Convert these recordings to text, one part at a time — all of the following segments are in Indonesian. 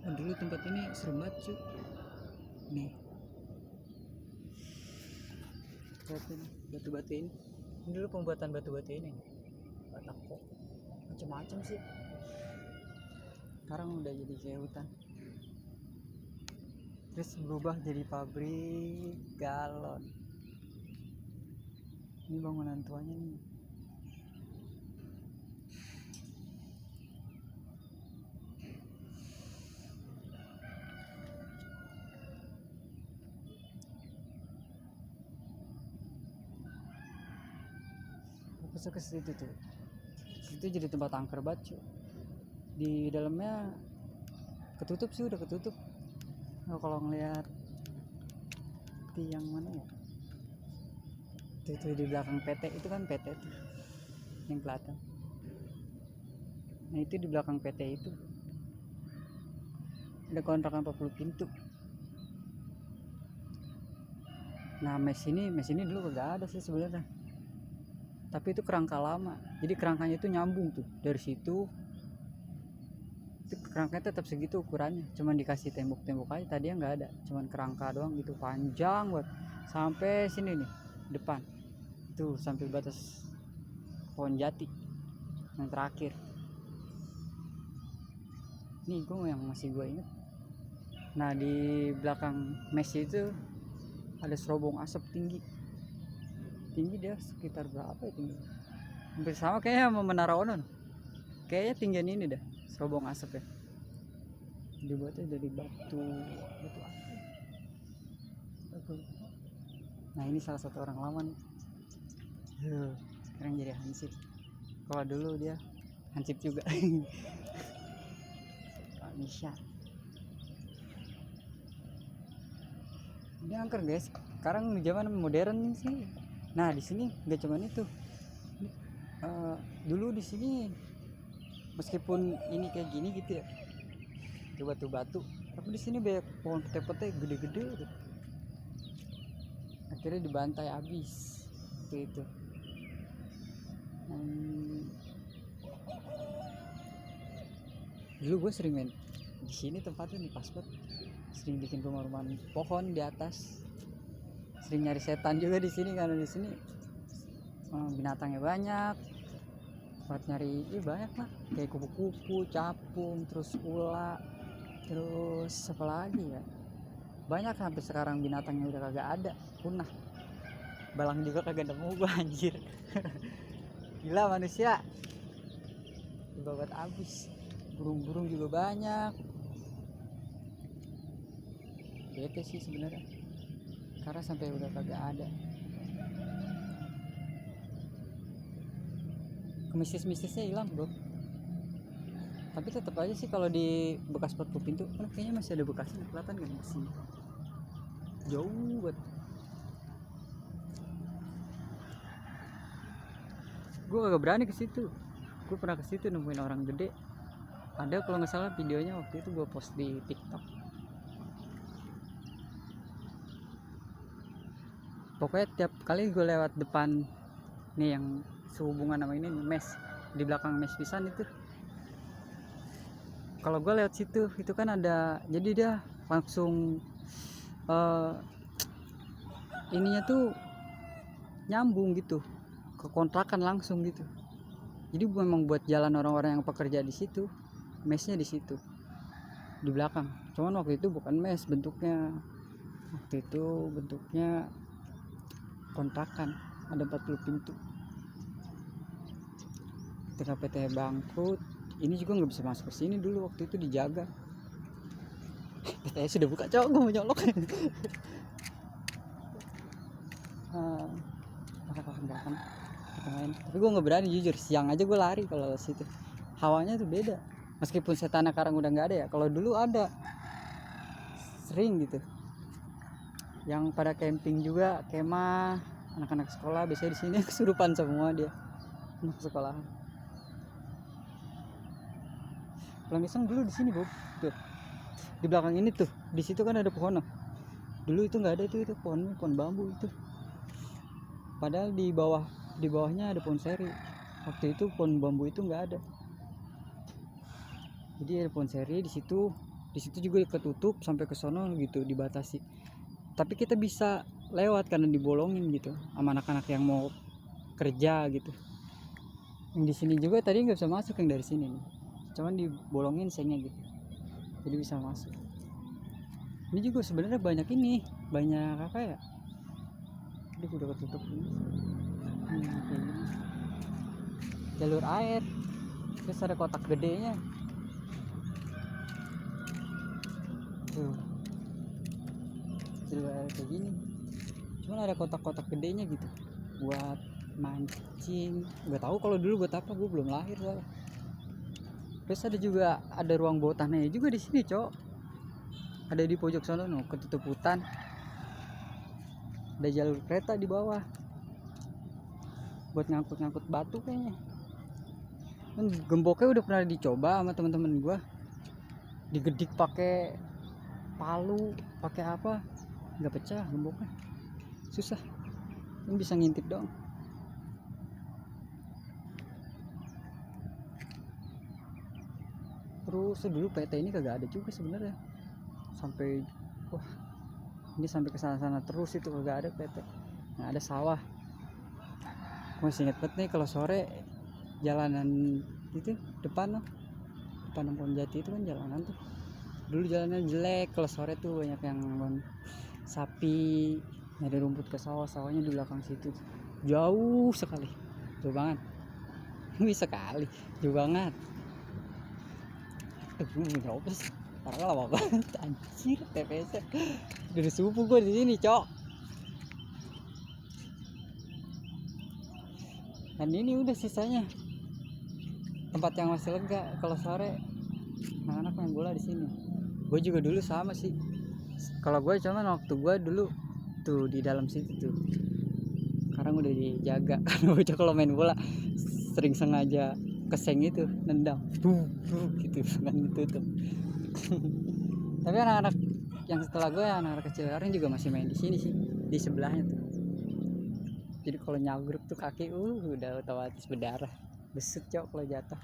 Dulu tempat ini serem banget cuy. Nih, lihat ini batu-batu ini. Ini dulu pembuatan batu-batu ini. Batako macam-macam sih. Sekarang udah jadi kayak hutan. Terus berubah jadi pabrik galon. Ini bangunan tuanya nih. Fokus ke situ tuh. Itu jadi tempat angker batu. Di dalamnya ketutup sih, udah ketutup. Nah, kalau ngelihat tiang mana ya? Itu di belakang PT itu kan PT itu yang kelihatan. Nah itu di belakang PT itu ada kontrakan 40 pintu. Nah mes ini dulu gak ada sih sebenarnya, tapi itu kerangka lama, jadi kerangkanya itu nyambung tuh dari situ. Itu kerangkanya tetap segitu ukurannya, cuman dikasih tembok-tembok aja. Tadinya nggak ada, cuman kerangka doang gitu, panjang buat sampai sini nih depan tuh, sampai batas pohon jati yang terakhir. Nih gue yang masih gue inget. Nah di belakang mes itu ada serobong asap tinggi dia sekitar berapa ya tinggi, hampir sama kayaknya sama Menara Onon. Kayaknya tinggian ini dah serobong asap ya. Dibuatnya dari batu. Nah ini salah satu orang lama nih. Sekarang jadi hansip. Kalau dulu dia hansip juga. Pak Misha. Ini angker guys. Sekarang zaman modern sih. Nah di sini nggak cuman itu. Dulu di sini meskipun ini kayak gini gitu ya, ke batu-batu, tapi di sini banyak pohon pete-pete gede-gede gitu. Akhirnya dibantai habis itu. Dulu gue sering main di sini, tempatnya nih pas banget. Sering bikin rumah-rumahan pohon di atas. Sering nyari setan juga di sini, karena di sini binatangnya banyak. Buat nyari banyak lah, kayak kupu-kupu, capung, terus ular, terus apa lagi ya, banyak. Sampai sekarang binatangnya udah kagak ada, punah. Balang juga kagak nemu gua anjir. Gila manusia dibabat abis. Burung-burung juga banyak. Bete sih sebenarnya, karena sampai udah kagak ada. Mistis-mistisnya hilang bro. Tapi tetap aja sih kalau di bekas 40 pintu kan kayaknya masih ada bekasnya, kelihatan kan masih jauh banget. Gue gak berani ke situ. Gue pernah ke situ nemuin orang gede. Ada kalau nggak salah videonya, waktu itu gue post di TikTok. Pokoknya tiap kali gue lewat depan nih yang sehubungan sama ini nih, mes di belakang mes pisan itu, kalau gue lewat situ itu kan ada, jadi dia langsung ininya tuh nyambung gitu ke kontrakan langsung gitu. Jadi memang buat jalan orang-orang yang pekerja di situ, mesnya di situ di belakang. Cuman waktu itu bukan mes bentuknya, waktu itu bentuknya kontrakan, ada 40 pintu. Ketika PT bangkrut, ini juga nggak bisa masuk ke sini dulu, waktu itu dijaga. PT sudah buka, cowok gue mau nyolok. Bahkan tapi gue nggak berani jujur. Siang aja gue lari kalau situ, hawanya tuh beda. Meskipun setannya sekarang udah nggak ada ya, kalau dulu ada sering gitu, yang pada camping juga, kemah, anak-anak sekolah biasanya di sini kesurupan semua dia, anak sekolahan. Pulang iseng dulu di sini Bob, tuh di belakang ini tuh, di situ kan ada pohon. Dulu itu nggak ada, itu pohon bambu itu. Padahal di bawahnya ada pohon seri. Waktu itu pohon bambu itu nggak ada, jadi ada pohon seri di situ. Di situ juga ketutup sampai ke sono gitu, dibatasi. Tapi kita bisa lewat karena dibolongin gitu sama anak-anak yang mau kerja gitu. Yang di sini juga tadi nggak bisa masuk yang dari sini nih, cuman dibolongin sengnya gitu, jadi bisa masuk. Ini juga sebenarnya banyak apa ya, ini udah ketutup ini. Jalur air, terus ada kotak gedenya tuh, jalur air kayak gini, cuman ada kotak-kotak gedenya gitu buat mancing. Nggak tahu kalau dulu buat apa, gue belum lahir soalnya. Terus ada ruang bawah tanahnya juga di sini, cok. Ada di pojok sana no, ketutup hutan. Ada jalur kereta di bawah buat ngangkut batu kayaknya. Gemboknya udah pernah dicoba sama teman-teman gua, digedik pakai palu, pakai apa, nggak pecah gemboknya, susah. Ini bisa ngintip dong. Terus dulu PT ini kagak ada juga sebenarnya, sampai ini sampai ke sana terus itu kagak ada PT. Nah, ada sawah. Masih inget banget nih kalau sore jalanan itu depan pohon jati itu kan jalanan tuh. Dulu jalannya jelek, kalau sore tuh banyak yang sapi nyari rumput ke sawahnya di belakang situ. Jauh sekali, jauh banget. Bisa sekali, jauh banget. Jauh sih, parah lama banget anjir. TPS dari subuh gue di sini, cok. Dan ini udah sisanya tempat yang masih lega kalau sore, anak-anak main bola di sini. Gue juga dulu sama sih. Kalau gue cuman waktu gue dulu tuh di dalam situ tuh. Sekarang udah dijaga karena bocah kalau main bola sering sengaja keseng itu nendang gitu kan ditutup. Tapi anak-anak yang setelah gue, anak-anak kecil sekarang juga masih main di sini sih, di sebelahnya tuh. Jadi kalau nyagruk tuh kaki udah otomatis berdarah, besut cok kalau jatuh.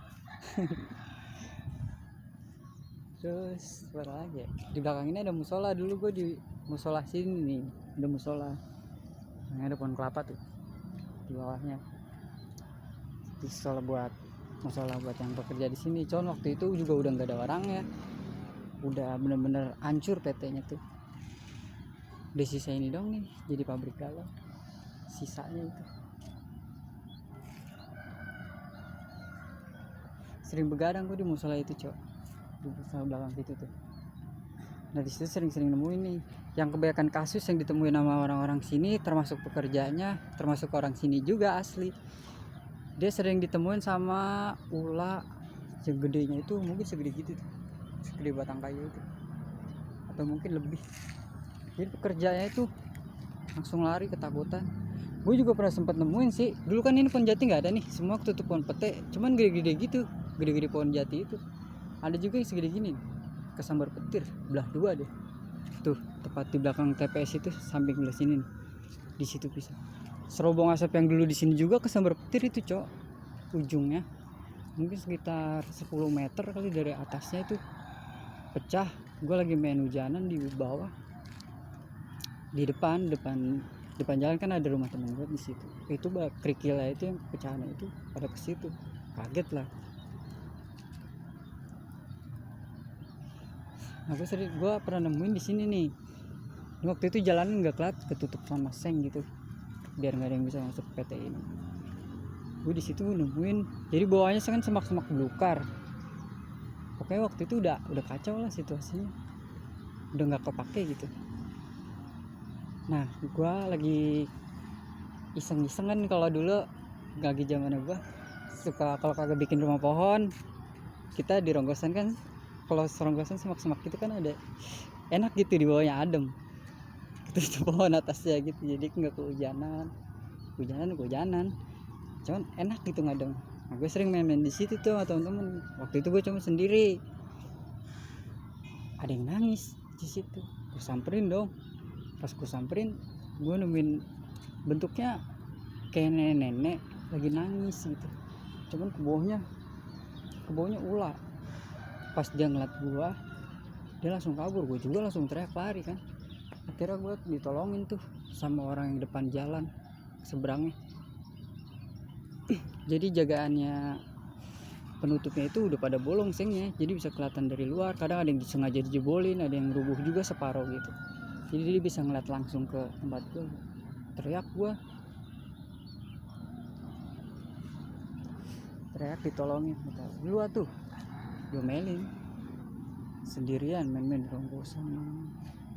Terus apa lagi ya? Di belakang ini ada musola. Dulu gue di musola sini nih, ada musola. Yang ada pohon kelapa tuh di bawahnya. Musola buat yang bekerja di sini. Cuman waktu itu juga udah nggak ada orangnya. Udah bener-bener hancur PT-nya tuh. Udah sisa ini dong nih, jadi pabrik galau. Sisanya itu. Sering begadang gue di musola itu, cok. Di musola belakang situ tuh. Nah, di situ sering-sering nemuin nih. Yang kebanyakan kasus yang ditemuin sama orang-orang sini, termasuk pekerjanya, termasuk orang sini juga asli. Dia sering ditemuin sama ular yang gedenya itu mungkin segede gitu tuh. Segede batang kayu itu. Atau mungkin lebih. Jadi pekerjanya itu langsung lari ketakutan. Gue juga pernah sempat nemuin sih. Dulu kan ini pohon jati nggak ada nih, semua ketutup pohon pete. Cuman gede-gede gitu, gede-gede pohon jati itu. Ada juga yang segede gini, kesambar petir, belah dua deh. Tuh tepat di belakang TPS itu, samping belah sini nih. Di situ bisa. Serobong asap yang dulu di sini juga kesambar petir itu, cok. Ujungnya mungkin sekitar 10 meter kali dari atasnya itu pecah. Gue lagi main hujanan di bawah. Di depan jalan kan ada rumah temen gue di situ. Itu kerikilnya itu yang pecahannya itu pada ke situ. Kaget lah. Nah, gue pernah nemuin di sini nih. Waktu itu jalanan nggak ketutup sama seng gitu, biar nggak ada yang bisa masuk PT ini. Gue di situ nemuin. Jadi bawahnya kan semak-semak belukar. Pokoknya waktu itu udah kacau lah situasinya. Udah nggak kepake gitu. Nah, gue lagi iseng-iseng kan, kalau dulu lagi zamannya gue suka kalau kagak bikin rumah pohon, kita di Ronggosan kan, kalau Ronggosan semak-semak gitu kan ada enak gitu, di bawahnya adem. Itu pohon atasnya gitu, jadi nggak kehujanan. Cuman enak gitu ngadem. Nah, gue sering main-main di situ tuh sama teman-teman. Waktu itu gue cuma sendiri. Ada yang nangis di situ. Gue samperin dong. Pas gue samperin, gue nemuin bentuknya kayak nenek lagi nangis gitu. Cuman ke bawahnya ular. Pas dia ngeliat gue, dia langsung kabur, gue juga langsung teriak lari kan. Akhirnya gue ditolongin tuh sama orang yang depan jalan seberangnya. Jadi jagaannya penutupnya itu udah pada bolong sengnya, jadi bisa kelihatan dari luar. Kadang ada yang sengaja dijebolin, ada yang rubuh juga separuh gitu, jadi dia bisa ngeliat langsung ke tempat gue. Teriak gue, teriak ditolongin, kata lu tuh diomelin sendirian main-main ronggosan.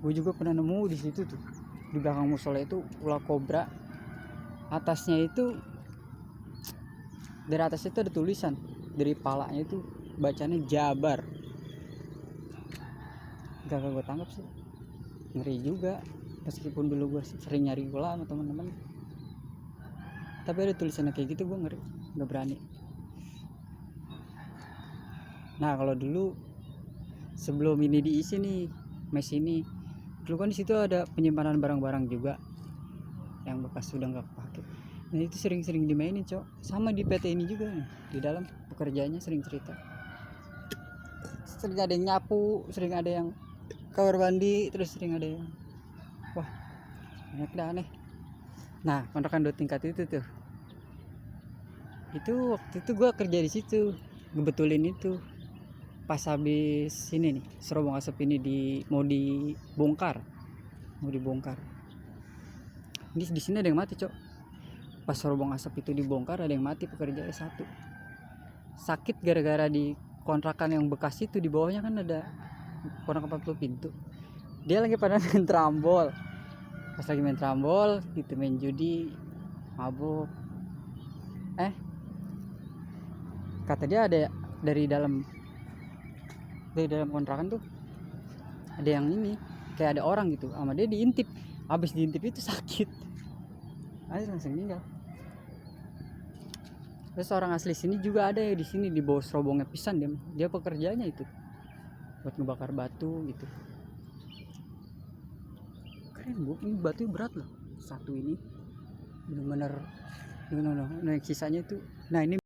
Gue juga pernah nemu di situ tuh, di belakang musola itu ular kobra. Atasnya itu, dari atas itu ada tulisan, dari palanya itu bacanya Jabar. Gak gue tangkap sih, ngeri juga. Meskipun dulu gue sering nyari bola sama teman-teman, tapi ada tulisannya kayak gitu gue ngeri, gak berani. Nah kalau dulu sebelum ini diisi nih mes ini, dulu kan di situ ada penyimpanan barang-barang juga yang bekas sudah nggak kepake. Nah itu sering-sering dimainin cok, sama di PT ini juga nih, di dalam pekerjaannya sering cerita. Sering ada yang nyapu, sering ada yang kamar mandi, terus sering ada yang wah banyak dah aneh. Nah kontrakan 2 tingkat itu tuh, itu waktu itu gue kerja di situ ngebetulin itu. Pas habis ini nih serobong asap ini mau dibongkar. Ini di sini ada yang mati cok. Pas serobong asap itu dibongkar ada yang mati, pekerjanya 1 sakit gara-gara di kontrakan yang bekas itu, di bawahnya kan ada kontrakan 40 pintu. Dia lagi pada main trambol, pas lagi main trambol gitu, main judi, mabuk. Kata dia ada dari dalam kontrakan tuh ada yang ini kayak ada orang gitu, sama dia diintip. Habis diintip itu sakit, akhirnya langsung meninggal. Terus orang asli sini juga ada ya di sini, di bawah serobongnya pisan dia pekerjaannya itu buat ngebakar batu gitu. Keren bu, ini batu berat loh, 1 ini bener-bener. Nah sisanya itu, nah ini